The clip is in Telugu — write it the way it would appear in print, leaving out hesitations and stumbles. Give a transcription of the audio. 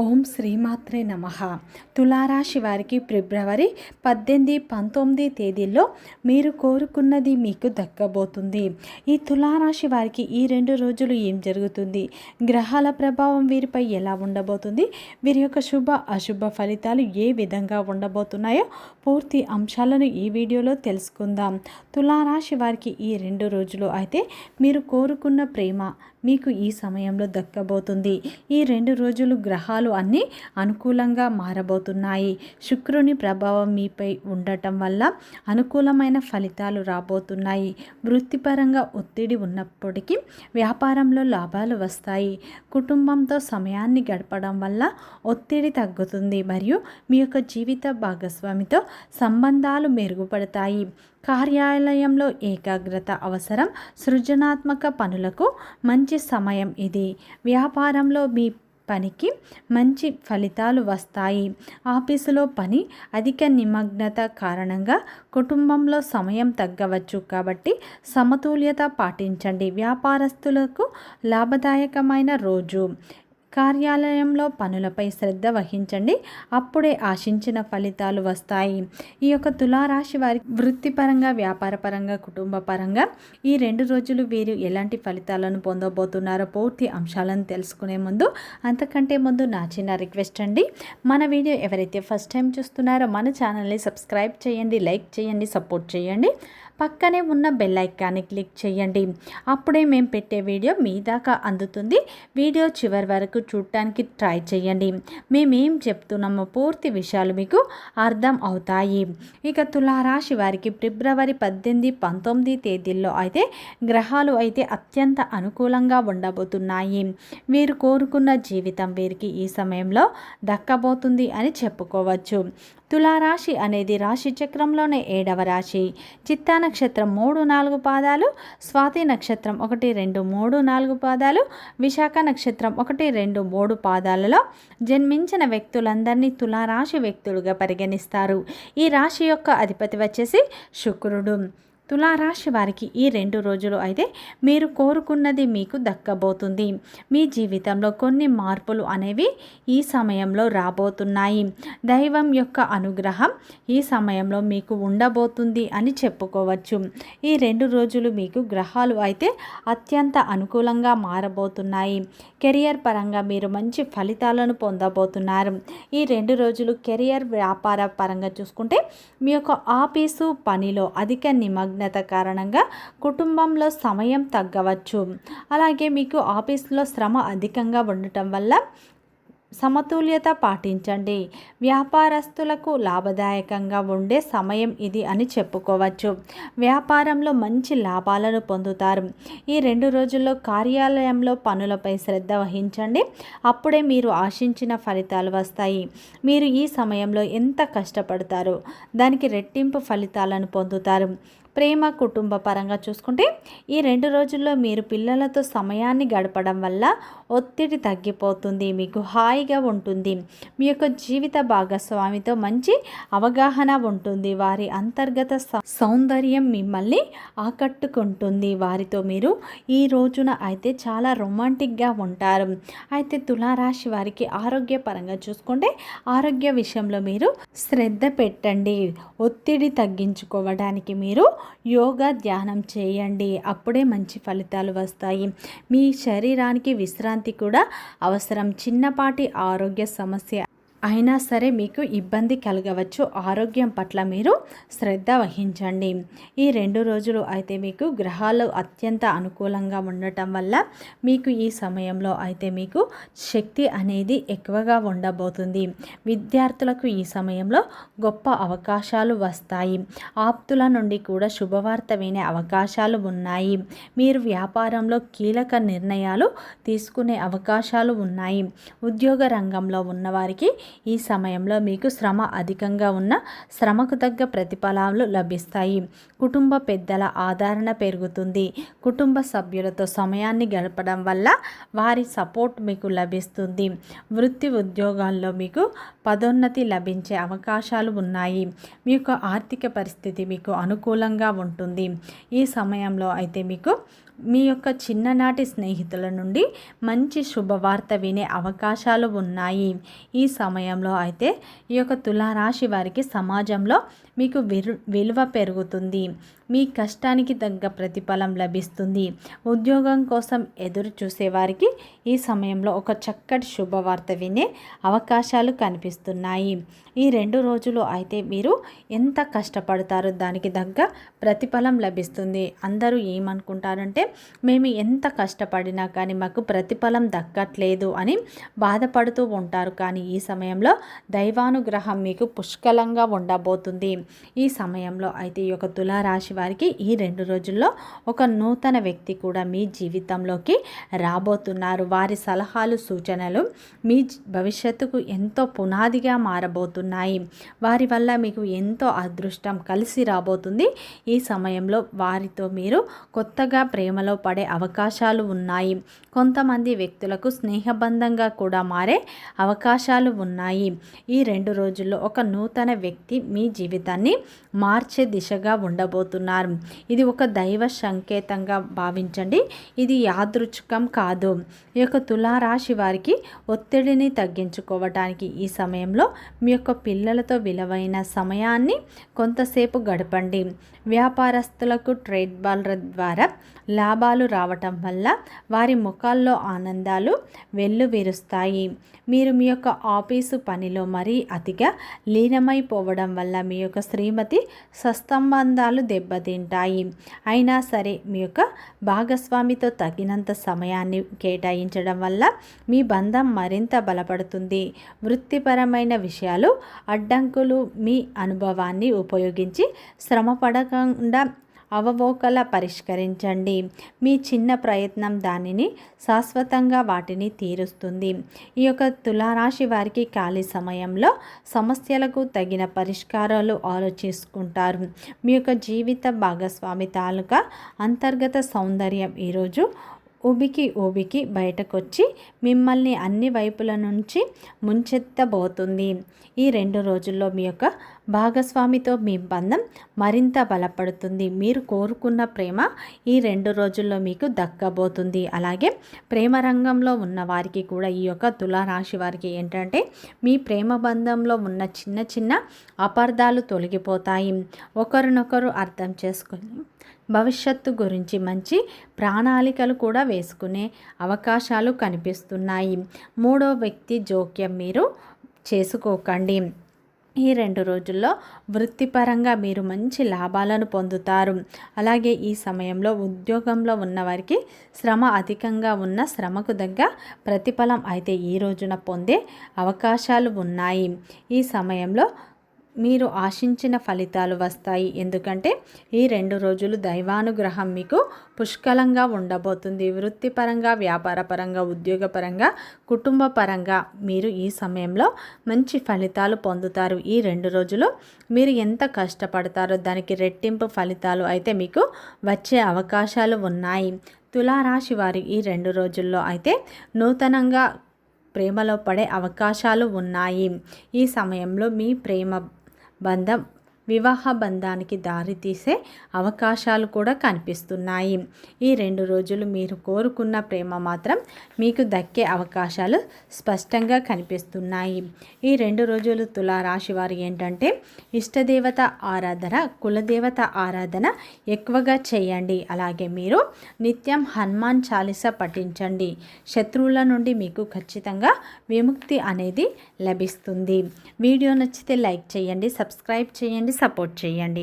ఓం శ్రీమాత్రే నమః. తులారాశి వారికి ఫిబ్రవరి 18, 19 తేదీల్లో మీరు కోరుకున్నది మీకు దక్కబోతుంది. ఈ తులారాశి వారికి ఈ 2 రోజులు ఏం జరుగుతుంది, గ్రహాల ప్రభావం వీరిపై ఎలా ఉండబోతుంది, వీరి యొక్క శుభ అశుభ ఫలితాలు ఏ విధంగా ఉండబోతున్నాయో పూర్తి అంశాలను ఈ వీడియోలో తెలుసుకుందాం. తులారాశి వారికి ఈ 2 రోజులు అయితే మీరు కోరుకున్న ప్రేమ మీకు ఈ సమయంలో దక్కబోతుంది. ఈ 2 రోజులు గ్రహాలు అన్నీ అనుకూలంగా మారబోతున్నాయి. శుక్రుని ప్రభావం మీపై ఉండటం వల్ల అనుకూలమైన ఫలితాలు రాబోతున్నాయి. వృత్తిపరంగా ఒత్తిడి ఉన్నప్పటికీ వ్యాపారంలో లాభాలు వస్తాయి. కుటుంబంతో సమయాన్ని గడపడం వల్ల ఒత్తిడి తగ్గుతుంది మరియు మీ యొక్క జీవిత భాగస్వామితో సంబంధాలు మెరుగుపడతాయి. కార్యాలయంలో ఏకాగ్రత అవసరం. సృజనాత్మక పనులకు మంచి సమయం ఇది. వ్యాపారంలో మీ పనికి మంచి ఫలితాలు వస్తాయి. ఆఫీసులో పని అధిక నిమగ్నత కారణంగా కుటుంబంలో సమయం తగ్గవచ్చు, కాబట్టి సమతుల్యత పాటించండి. వ్యాపారస్తులకు లాభదాయకమైన రోజు. కార్యాలయంలో పనులపై శ్రద్ధ వహించండి, అప్పుడే ఆశించిన ఫలితాలు వస్తాయి. ఈ యొక్క తులారాశి వారి వృత్తిపరంగా, వ్యాపారపరంగా, కుటుంబ పరంగా ఈ 2 రోజులు వీరు ఎలాంటి ఫలితాలను పొందబోతున్నారో పూర్తి అంశాలను తెలుసుకునే ముందు, అంతకంటే ముందు నా చిన్న రిక్వెస్ట్ అండి, మన వీడియో ఎవరైతే ఫస్ట్ టైం చూస్తున్నారో మన ఛానల్ని సబ్స్క్రైబ్ చేయండి, లైక్ చేయండి, సపోర్ట్ చేయండి. పక్కనే ఉన్న బెల్ ఐకాన్ని క్లిక్ చేయండి, అప్పుడే మేము పెట్టే వీడియో మీ దాకా అందుతుంది. వీడియో చివరి వరకు చూడటానికి ట్రై చేయండి. మేమేం చెప్తున్నామో పూర్తి విషయాలు మీకు అర్థం అవుతాయి. ఇక తులారాశి వారికి ఫిబ్రవరి 18, 19 తేదీల్లో అయితే గ్రహాలు అయితే అత్యంత అనుకూలంగా ఉండబోతున్నాయి. వీరు కోరుకున్న జీవితం వీరికి ఈ సమయంలో దక్కబోతుంది అని చెప్పుకోవచ్చు. తులారాశి అనేది రాశి చక్రంలోనే 7వ రాశి. చిత్తా నక్షత్రం 3, 4 పాదాలు, స్వాతి నక్షత్రం 1, 2, 3, 4 పాదాలు, విశాఖ నక్షత్రం 1, 2, 3 పాదాలలో జన్మించిన వ్యక్తులందరినీ తులారాశి వ్యక్తులుగా పరిగణిస్తారు. ఈ రాశి యొక్క అధిపతి వచ్చేసి శుక్రుడు. తులారాశి వారికి ఈ 2 రోజులు అయితే మీరు కోరుకున్నది మీకు దక్కబోతుంది. మీ జీవితంలో కొన్ని మార్పులు అనేవి ఈ సమయంలో రాబోతున్నాయి. దైవం యొక్క అనుగ్రహం ఈ సమయంలో మీకు ఉండబోతుంది అని చెప్పుకోవచ్చు. ఈ 2 రోజులు మీకు గ్రహాలు అయితే అత్యంత అనుకూలంగా మారబోతున్నాయి. కెరియర్ పరంగా మీరు మంచి ఫలితాలను పొందబోతున్నారు. ఈ 2 రోజులు కెరియర్, వ్యాపార పరంగా చూసుకుంటే మీ యొక్క ఆఫీసు పనిలో అధిక నిమగ్నత కారణంగా కుటుంబంలో సమయం తగ్గవచ్చు. అలాగే మీకు ఆఫీసులో శ్రమ అధికంగా ఉండటం వల్ల సమతుల్యత పాటించండి. వ్యాపారస్తులకు లాభదాయకంగా ఉండే సమయం ఇది అని చెప్పుకోవచ్చు. వ్యాపారంలో మంచి లాభాలను పొందుతారు. ఈ 2 రోజుల్లో కార్యాలయంలో పనులపై శ్రద్ధ వహించండి, అప్పుడే మీరు ఆశించిన ఫలితాలు వస్తాయి. మీరు ఈ సమయంలో ఎంత కష్టపడతారో దానికి రెట్టింపు ఫలితాలను పొందుతారు. ప్రేమ, కుటుంబ పరంగా చూసుకుంటే ఈ 2 రోజుల్లో మీరు పిల్లలతో సమయాన్ని గడపడం వల్ల ఒత్తిడి తగ్గిపోతుంది, మీకు హాయిగా ఉంటుంది. మీ యొక్క జీవిత భాగస్వామితో మంచి అవగాహన ఉంటుంది. వారి అంతర్గత సౌందర్యం మిమ్మల్ని ఆకట్టుకుంటుంది. వారితో మీరు ఈ రోజున అయితే చాలా రొమాంటిక్గా ఉంటారు. అయితే తులారాశి వారికి ఆరోగ్యపరంగా చూసుకుంటే ఆరోగ్య విషయంలో మీరు శ్రద్ధ పెట్టండి. ఒత్తిడి తగ్గించుకోవడానికి మీరు యోగా, ధ్యానం చేయండి, అప్పుడే మంచి ఫలితాలు వస్తాయి. మీ శరీరానికి విశ్రాంతి కూడా అవసరం. చిన్నపాటి ఆరోగ్య సమస్య అయినా సరే మీకు ఇబ్బంది కలగవచ్చు. ఆరోగ్యం పట్ల మీరు శ్రద్ధ వహించండి. ఈ 2 రోజులు అయితే మీకు గ్రహాలు అత్యంత అనుకూలంగా ఉండటం వల్ల మీకు ఈ సమయంలో అయితే మీకు శక్తి అనేది ఎక్కువగా ఉండబోతుంది. విద్యార్థులకు ఈ సమయంలో గొప్ప అవకాశాలు వస్తాయి. ఆప్తుల నుండి కూడా శుభవార్త వినే అవకాశాలు ఉన్నాయి. మీరు వ్యాపారంలో కీలక నిర్ణయాలు తీసుకునే అవకాశాలు ఉన్నాయి. ఉద్యోగ రంగంలో ఉన్నవారికి ఈ సమయంలో మీకు శ్రమ అధికంగా ఉన్న శ్రమకు తగ్గ ప్రతిఫలాలు లభిస్తాయి. కుటుంబ పెద్దల ఆదరణ పెరుగుతుంది. కుటుంబ సభ్యులతో సమయాన్ని గడపడం వల్ల వారి సపోర్ట్ మీకు లభిస్తుంది. వృత్తి ఉద్యోగాల్లో మీకు పదోన్నతి లభించే అవకాశాలు ఉన్నాయి. మీ యొక్క ఆర్థిక పరిస్థితి మీకు అనుకూలంగా ఉంటుంది. ఈ సమయంలో అయితే మీకు మీ యొక్క చిన్ననాటి స్నేహితుల నుండి మంచి శుభవార్త వినే అవకాశాలు ఉన్నాయి. ఈ సమయంలో అయితే ఈ యొక్క తులారాశి వారికి సమాజంలో మీకు విలువ పెరుగుతుంది. మీ కష్టానికి తగ్గ ప్రతిఫలం లభిస్తుంది. ఉద్యోగం కోసం ఎదురు చూసేవారికి ఈ సమయంలో ఒక చక్కటి శుభవార్త వినే అవకాశాలు కనిపిస్తున్నాయి. ఈ 2 రోజులు అయితే మీరు ఎంత కష్టపడతారో దానికి తగ్గ ప్రతిఫలం లభిస్తుంది. అందరూ ఏమనుకుంటారంటే మేము ఎంత కష్టపడినా కానీ మాకు ప్రతిఫలం దక్కట్లేదు అని బాధపడుతూ ఉంటారు. కానీ ఈ సమయంలో దైవానుగ్రహం మీకు పుష్కలంగా ఉండబోతుంది. ఈ సమయంలో అయితే ఈ యొక్క తులారాశి వారికి ఈ 2 రోజుల్లో ఒక నూతన వ్యక్తి కూడా మీ జీవితంలోకి రాబోతున్నారు. వారి సలహాలు సూచనలు మీ భవిష్యత్తుకు ఎంతో పునాదిగా మారబోతున్నాయి. వారి వల్ల మీకు ఎంతో అదృష్టం కలిసి రాబోతుంది. ఈ సమయంలో వారితో మీరు కొత్తగా ప్రేమలో పడే అవకాశాలు ఉన్నాయి. కొంతమంది వ్యక్తులకు స్నేహబంధంగా కూడా మారే అవకాశాలు ఉన్నాయి. ఈ 2 రోజుల్లో ఒక నూతన వ్యక్తి మీ జీవితాన్ని మార్చే దిశగా ఉండబోతున్నారు. ఇది ఒక దైవ సంకేతంగా భావించండి. ఇది యాదృచ్ఛికం కాదు. ఈ యొక్క తులారాశి వారికి ఒత్తిడిని తగ్గించుకోవటానికి ఈ సమయంలో మీ యొక్క పిల్లలతో విలువైన సమయాన్ని కొంతసేపు గడపండి. వ్యాపారస్తులకు ట్రేడ్ బాల్ల ద్వారా లాభాలు రావటం వల్ల వారి ముఖాల్లో ఆనందాలు వెల్లువిరుస్తాయి. మీరు మీ యొక్క ఆఫీసు పనిలో మరీ అతిగా లీనమైపోవడం వల్ల మీ యొక్క శ్రీమతి సత్సంబంధాలు దెబ్బతింటాయి. అయినా సరే మీ యొక్క భాగస్వామితో తగినంత సమయాన్ని కేటాయించడం వల్ల మీ బంధం మరింత బలపడుతుంది. వృత్తిపరమైన విషయాలు అడ్డంకులు మీ అనుభవాన్ని ఉపయోగించి శ్రమ పడకుండా అవవోకలా పరిష్కరించండి. మీ చిన్న ప్రయత్నం దానిని శాశ్వతంగా వాటిని తీరుస్తుంది. ఈ యొక్క తులారాశి వారికి ఖాళీ సమయంలో సమస్యలకు తగిన పరిష్కారాలు ఆలోచించుకుంటారు. మీ యొక్క జీవిత భాగస్వామి తాలూకా అంతర్గత సౌందర్యం ఈరోజు ఉబికి బయటకొచ్చి మిమ్మల్ని అన్ని వైపుల నుంచి ముంచెత్తబోతుంది. ఈ 2 రోజుల్లో మీ యొక్క భాగస్వామితో మీ బంధం మరింత బలపడుతుంది. మీరు కోరుకున్న ప్రేమ ఈ 2 రోజుల్లో మీకు దక్కబోతుంది. అలాగే ప్రేమ రంగంలో ఉన్న వారికి కూడా ఈ యొక్క తులారాశి వారికి ఏంటంటే మీ ప్రేమ బంధంలో ఉన్న చిన్న చిన్న అపార్థాలు తొలగిపోతాయి. ఒకరినొకరు అర్థం చేసుకొని భవిష్యత్తు గురించి మంచి ప్రణాళికలు కూడా వేసుకునే అవకాశాలు కనిపిస్తున్నాయి. 3వ వ్యక్తి జోక్యం మీరు చేసుకోకండి. ఈ 2 రోజుల్లో వృత్తిపరంగా మీరు మంచి లాభాలను పొందుతారు. అలాగే ఈ సమయంలో ఉద్యోగంలో ఉన్నవారికి శ్రమ అధికంగా ఉన్న శ్రమకు తగ్గ ప్రతిఫలం అయితే ఈ రోజున పొందే అవకాశాలు ఉన్నాయి. ఈ సమయంలో మీరు ఆశించిన ఫలితాలు వస్తాయి. ఎందుకంటే ఈ 2 రోజులు దైవానుగ్రహం మీకు పుష్కలంగా ఉండబోతుంది. వృత్తిపరంగా, వ్యాపారపరంగా, ఉద్యోగపరంగా, కుటుంబ పరంగా మీరు ఈ సమయంలో మంచి ఫలితాలు పొందుతారు. ఈ 2 రోజులు మీరు ఎంత కష్టపడతారో దానికి రెట్టింపు ఫలితాలు అయితే మీకు వచ్చే అవకాశాలు ఉన్నాయి. తులారాశి వారి ఈ 2 రోజుల్లో అయితే నూతనంగా ప్రేమలో పడే అవకాశాలు ఉన్నాయి. ఈ సమయంలో మీ ప్రేమ బంధం వివాహ బంధానికి దారితీసే అవకాశాలు కూడా కనిపిస్తున్నాయి. ఈ 2 రోజులు మీరు కోరుకున్న ప్రేమ మాత్రం మీకు దక్కే అవకాశాలు స్పష్టంగా కనిపిస్తున్నాయి. ఈ 2 రోజులు తులారాశి వారు ఏంటంటే ఇష్టదేవత ఆరాధన, కులదేవత ఆరాధన ఎక్కువగా చేయండి. అలాగే మీరు నిత్యం హనుమాన్ చాలీస పఠించండి. శత్రువుల నుండి మీకు ఖచ్చితంగా విముక్తి అనేది లభిస్తుంది. వీడియో నచ్చితే లైక్ చేయండి, సబ్స్క్రైబ్ చేయండి, సపోర్ట్ చేయండి.